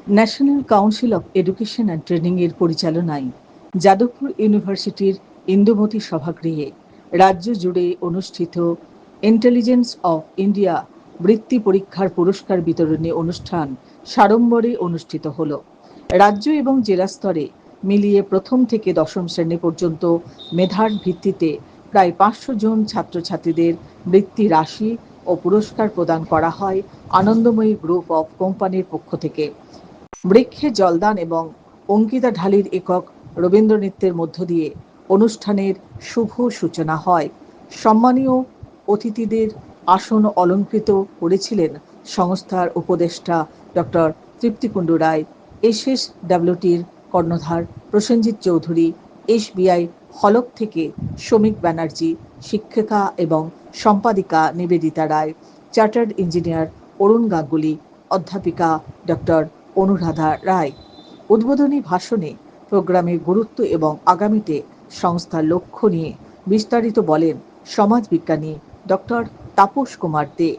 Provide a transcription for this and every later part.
National council of education and training এর পরিচালনায় যাদবপুর ইউনিভার্সিটির ইন্দুমতি সভাগৃহে রাজ্য জুড়ে অনুষ্ঠিত ইন্টেলিজেন্স অফ ইন্ডিয়া বৃত্তি পরীক্ষার পুরস্কার বিতরণী অনুষ্ঠান সাড়ম্বরে অনুষ্ঠিত হল। রাজ্য এবং জেলা স্তরে মিলিয়ে প্রথম থেকে দশম শ্রেণী পর্যন্ত মেধার ভিত্তিতে প্রায় 500 জন ছাত্রছাত্রীদের বৃত্তি রাশি ও পুরস্কার প্রদান করা হয় আনন্দময়ী গ্রুপ অফ কোম্পানির পক্ষ থেকে। বৃক্ষে জলদান এবং অঙ্কিতা ঢালির একক রবীন্দ্রনৃত্যের মধ্য দিয়ে অনুষ্ঠানের শুভ সূচনা হয়। সম্মানীয় অতিথিদের আসন অলঙ্কৃত করেছিলেন সংস্থার উপদেষ্টা ডক্টর তৃপ্তিকুণ্ডু রায়, এসএসডব্লিউটির কর্ণধার প্রসেনজিৎ চৌধুরী, এসবিআই হলক থেকে শ্রমিক ব্যানার্জি, শিক্ষিকা এবং সম্পাদিকা নিবেদিতা রায়, চার্টার্ড ইঞ্জিনিয়ার অরুণ গাঙ্গুলি, অধ্যাপিকা ডক্টর অনুরাধা রায়। উদ্বোধনী ভাষণে প্রোগ্রামের গুরুত্ব এবং আগামীতে সংস্থার লক্ষ্য নিয়ে বিস্তারিত বলেন সমাজবিজ্ঞানী doctor Tapas Kumar De,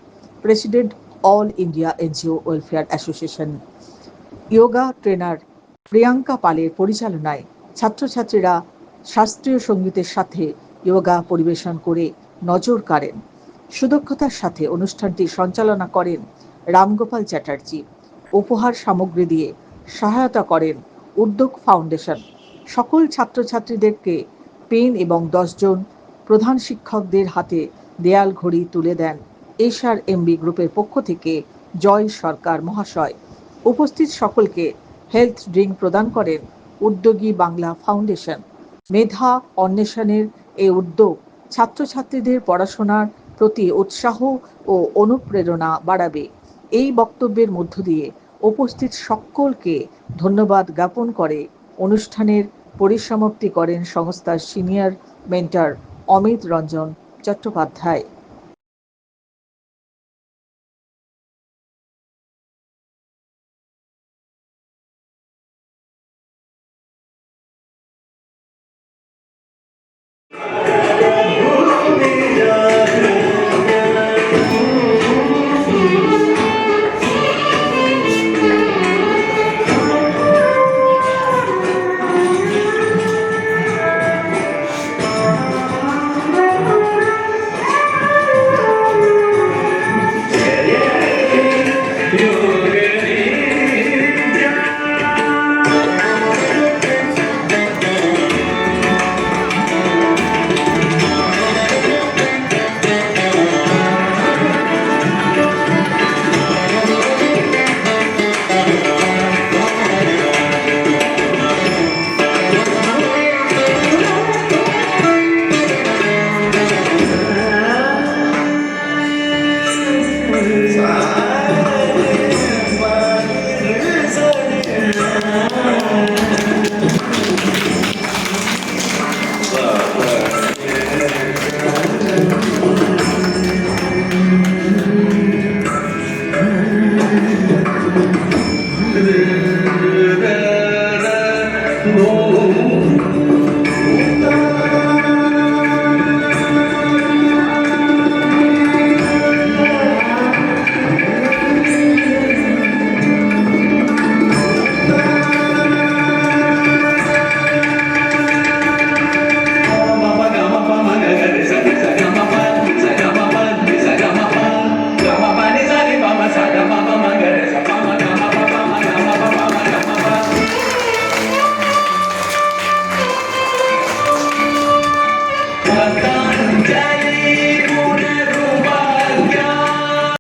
president all India NGO welfare association. Yoga trainer Priyanka পালের পরিচালনায় ছাত্রছাত্রীরা শাস্ত্রীয় সঙ্গীতের সাথে যোগা পরিবেশন করে নজর কাড়েন। সুদক্ষতার সাথে অনুষ্ঠানটি সঞ্চালনা করেন রামগোপাল চ্যাটার্জি। উপহার সামগ্রী দিয়ে সহায়তা করেন উদ্যোগ ফাউন্ডেশন। সকল ছাত্রছাত্রীদেরকে পেন এবং 10 জন প্রধান শিক্ষকদের হাতে দেয়াল ঘড়ি তুলে দেন এসআরএমবি গ্রুপের পক্ষ থেকে জয় সরকার মহাশয়। উপস্থিত সকলকে হেলথ ড্রিঙ্ক প্রদান করেন উদ্যোগী বাংলা ফাউন্ডেশন। মেধা অন্বেষণের এই উদ্যোগ ছাত্রছাত্রীদের পড়াশোনার প্রতি উৎসাহ ও অনুপ্রেরণা বাড়াবে। এই বক্তব্যের মধ্য দিয়ে উপস্থিত সকলকে ধন্যবাদ জ্ঞাপন করে অনুষ্ঠানের পরিসমাপ্তি করেন সংস্থার সিনিয়র মেন্টর অমিত রঞ্জন চট্টোপাধ্যায়।